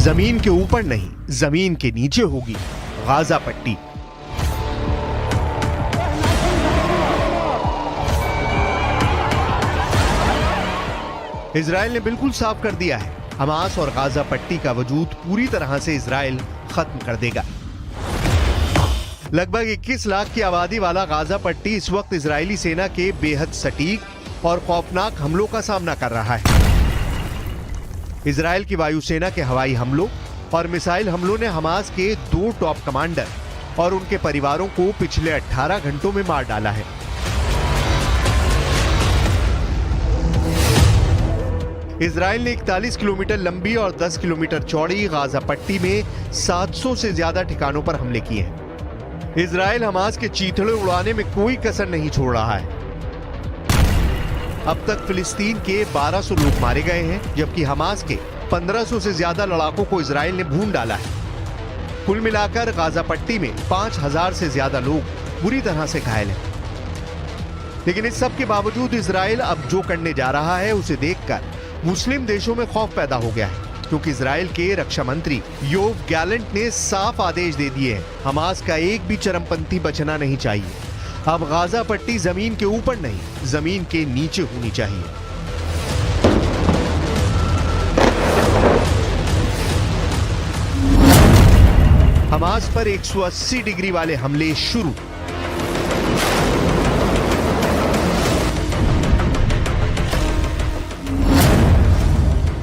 जमीन के ऊपर नहीं, जमीन के नीचे होगी गाजा पट्टी। इजराइल ने बिल्कुल साफ कर दिया है, हमास और गाजा पट्टी का वजूद पूरी तरह से इजराइल खत्म कर देगा। लगभग 21 लाख की आबादी वाला गाजा पट्टी इस वक्त इजरायली सेना के बेहद सटीक और खौफनाक हमलों का सामना कर रहा है। इजराइल की वायुसेना के हवाई हमलों और मिसाइल हमलों ने हमास के 2 टॉप कमांडर और उनके परिवारों को पिछले 18 घंटों में मार डाला है। इजराइल ने 41 किलोमीटर लंबी और 10 किलोमीटर चौड़ी गाजा पट्टी में 700 से ज्यादा ठिकानों पर हमले किए हैं। इजराइल हमास के चीथड़े उड़ाने में कोई कसर नहीं छोड़ रहा है। अब तक फिलिस्तीन के 1200 लोग मारे गए हैं, जबकि हमास के 1500 से ज्यादा लड़ाकों को इजराइल ने भून डाला है। कुल मिलाकर गाजा पट्टी में 5000 से ज्यादा लोग बुरी तरह से घायल हैं। लेकिन इस सब के बावजूद इजराइल अब जो करने जा रहा है उसे देखकर मुस्लिम देशों में खौफ पैदा हो गया है, क्योंकि इजराइल के रक्षा मंत्री योव गैलेंट ने साफ आदेश दे दिए हैं, हमास का एक भी चरमपंथी बचना नहीं चाहिए। अब गाजा पट्टी जमीन के ऊपर नहीं, जमीन के नीचे होनी चाहिए। हमास पर 180 डिग्री वाले हमले शुरू।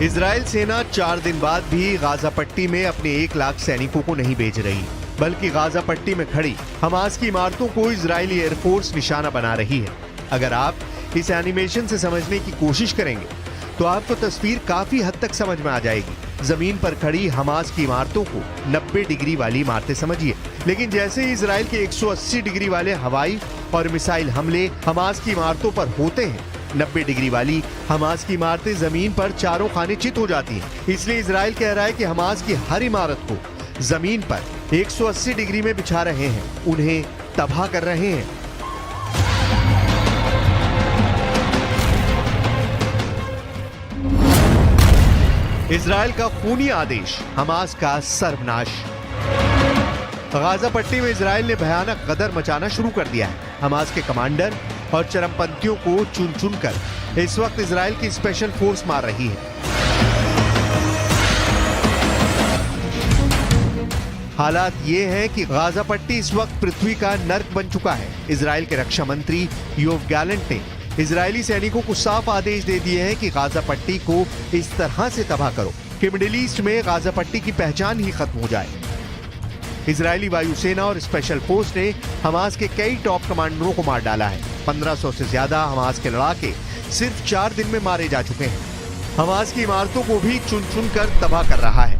इजराइल सेना 4 दिन बाद भी गाजा पट्टी में अपने 1 लाख सैनिकों को नहीं भेज रही, बल्कि गाजा पट्टी में खड़ी हमास की इमारतों को इजरायली एयरफोर्स निशाना बना रही है। अगर आप इस एनिमेशन से समझने की कोशिश करेंगे तो आपको तस्वीर काफी हद तक समझ में आ जाएगी। जमीन पर खड़ी हमास की इमारतों को 90 डिग्री वाली इमारतें समझिए, लेकिन जैसे ही इजराइल के 180 डिग्री वाले हवाई और मिसाइल हमले हमास की इमारतों पर होते हैं, 90 डिग्री वाली हमास की इमारतें जमीन पर चारों खाने चित हो जाती हैं। इसलिए इजराइल कह रहा है कि हमास की हर इमारत को जमीन पर 180 डिग्री में बिछा रहे हैं, उन्हें तबाह कर रहे हैं। इजराइल का खूनी आदेश, हमास का सर्वनाश। गाजा पट्टी में इजराइल ने भयानक गदर मचाना शुरू कर दिया है। हमास के कमांडर और चरमपंथियों को चुन चुनकर इस वक्त इजराइल की स्पेशल फोर्स मार रही है। हालात ये हैं कि गाजा पट्टी इस वक्त पृथ्वी का नर्क बन चुका है। इजराइल के रक्षा मंत्री योव गैलेंट ने इजरायली सैनिकों को साफ आदेश दे दिए हैं कि गाजा पट्टी को इस तरह से तबाह करो कि मिडिल ईस्ट में गाजा पट्टी की पहचान ही खत्म हो जाए। इजरायली वायुसेना और स्पेशल फोर्स ने हमास के कई टॉप कमांडरों को मार डाला है। 1500 से ज्यादा हमास के लड़ाके सिर्फ 4 दिन में मारे जा चुके हैं। हमास की इमारतों को भी चुन चुन कर तबाह कर रहा है।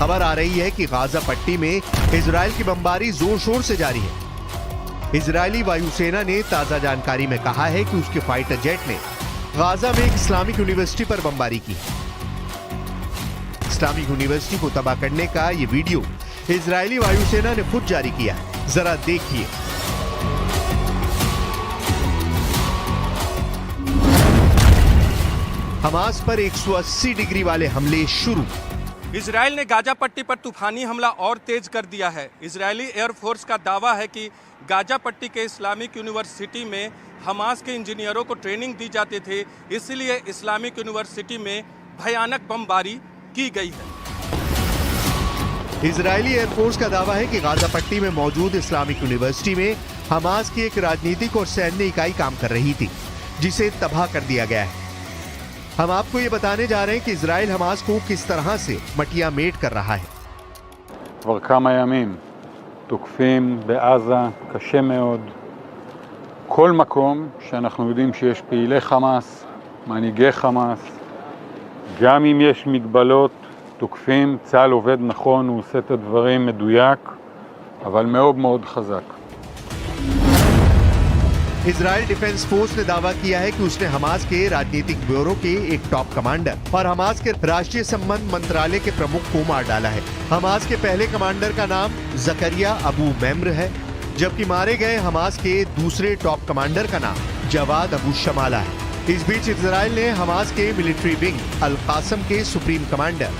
खबर आ रही है कि गाजा पट्टी में इजराइल की बमबारी जोर शोर से जारी है। इजरायली वायुसेना ने ताजा जानकारी में कहा है कि उसके फाइटर जेट ने गाजा में एक इस्लामिक यूनिवर्सिटी पर बमबारी की। इस्लामिक यूनिवर्सिटी को तबाह करने का ये वीडियो इजरायली वायुसेना ने खुद जारी किया है, जरा देखिए। हमास पर 180 डिग्री वाले हमले शुरू। इजराइल ने गाजा पट्टी पर तूफानी हमला और तेज कर दिया है। इजरायली एयरफोर्स का दावा है कि गाजा पट्टी के इस्लामिक यूनिवर्सिटी में हमास के इंजीनियरों को ट्रेनिंग दी जाती थी, इसलिए इस्लामिक यूनिवर्सिटी में भयानक बमबारी की गई है। इजरायली एयरफोर्स का दावा है कि गाजा पट्टी में मौजूद इस्लामिक यूनिवर्सिटी में हमास की एक राजनीतिक और सैन्य इकाई काम कर रही थी, जिसे तबाह कर दिया गया है। हम आपको ये बताने जा रहे हैं कि इजराइल हमास को किस तरह से मटिया मेट कर रहा है। כבר כמה ימים תוקפים בעזה קשה מאוד כל מקום שאנחנו יודעים שיש פעילי חמאס, מנהיגי חמאס, גם אם יש מגבלות תוקפים, צה"ל עובד נכון, הוא עושה את הדברים מדויק, אבל מאוד מאוד חזק. इजराइल डिफेंस फोर्स ने दावा किया है कि उसने हमास के राजनीतिक ब्यूरो के एक टॉप कमांडर और हमास के राष्ट्रीय संबंध मंत्रालय के प्रमुख को मार डाला है। हमास के पहले कमांडर का नाम जकरिया अबू मेम्र है, जबकि मारे गए हमास के दूसरे टॉप कमांडर का नाम जवाद अबू शमाला है। इस बीच इजराइल ने हमास के मिलिट्री विंग अल कासम के सुप्रीम कमांडर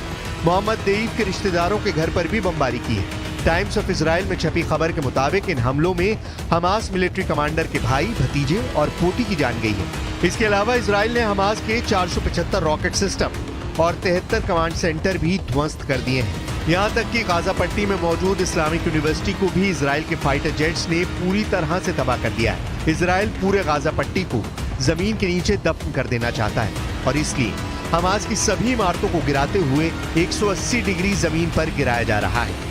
मोहम्मद देईफ के रिश्तेदारों के घर पर भी बमबारी की है। टाइम्स ऑफ इजराइल में छपी खबर के मुताबिक इन हमलों में हमास मिलिट्री कमांडर के भाई, भतीजे और पोती की जान गई है। इसके अलावा इजराइल ने हमास के 475 रॉकेट सिस्टम और 73 कमांड सेंटर भी ध्वस्त कर दिए हैं। यहाँ तक कि गाजा पट्टी में मौजूद इस्लामिक यूनिवर्सिटी को भी इजराइल के फाइटर जेट्स ने पूरी तरह से तबाह कर दिया है। इजराइल पूरे गाजा पट्टी को जमीन के नीचे दफन कर देना चाहता है और इसलिए हमास की सभी इमारतों को गिराते हुए 180 डिग्री जमीन पर गिराया जा रहा है।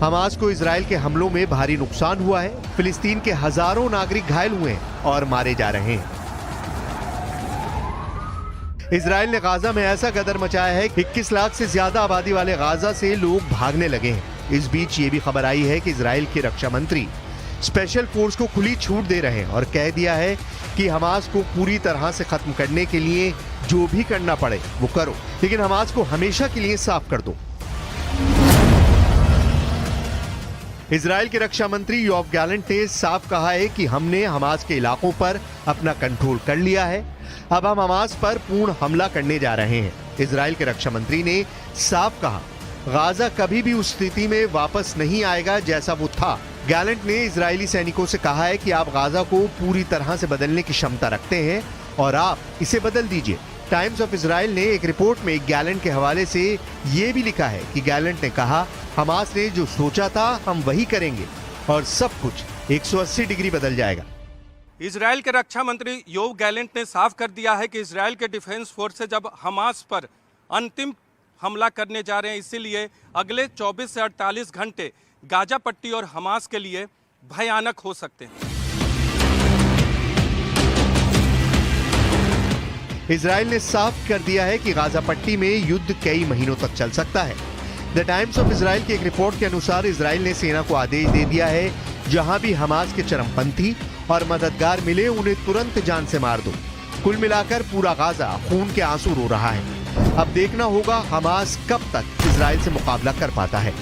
हमास को इजराइल के हमलों में भारी नुकसान हुआ है। फिलिस्तीन के हजारों नागरिक घायल हुए हैं और मारे जा रहे हैं। इजराइल ने गाजा में ऐसा गदर मचाया है कि 21 लाख से ज्यादा आबादी वाले गाजा से लोग भागने लगे हैं। इस बीच ये भी खबर आई है कि इजराइल के रक्षा मंत्री स्पेशल फोर्स को खुली छूट दे रहे हैं और कह दिया है कि हमास को पूरी तरह से खत्म करने के लिए जो भी करना पड़े वो करो, लेकिन हमास को हमेशा के लिए साफ कर दो। इजराइल के रक्षा मंत्री योआव गैलेंट ने साफ कहा है कि हमने हमास के इलाकों पर अपना कंट्रोल कर लिया है, अब हम हमास पर पूर्ण हमला करने जा रहे हैं। इजराइल के रक्षा मंत्री ने साफ कहा, गाजा कभी भी उस स्थिति में वापस नहीं आएगा जैसा वो था। गैलेंट ने इजरायली सैनिकों से कहा है कि आप गाजा को पूरी तरह से बदलने की क्षमता रखते हैं और आप इसे बदल दीजिए। टाइम्स ऑफ इजराइल ने एक रिपोर्ट में गैलेंट के हवाले से ये भी लिखा है कि गैलेंट ने कहा, हमास ने जो सोचा था हम वही करेंगे और सब कुछ 180 डिग्री बदल जाएगा। इजराइल के रक्षा मंत्री योआव गैलेंट ने साफ कर दिया है कि इजराइल के डिफेंस फोर्सेज अब हमास पर अंतिम हमला करने जा रहे हैं, इसीलिए अगले 24 से 48 घंटे गाजा पट्टी और हमास के लिए भयानक हो सकते हैं। इजराइल ने साफ कर दिया है कि गाजा पट्टी में युद्ध कई महीनों तक चल सकता है। द टाइम्स ऑफ इजराइल की एक रिपोर्ट के अनुसार इजराइल ने सेना को आदेश दे दिया है, जहां भी हमास के चरमपंथी और मददगार मिले उन्हें तुरंत जान से मार दो। कुल मिलाकर पूरा गाजा खून के आंसू रो रहा है। अब देखना होगा हमास कब तक इजराइल से मुकाबला कर पाता है।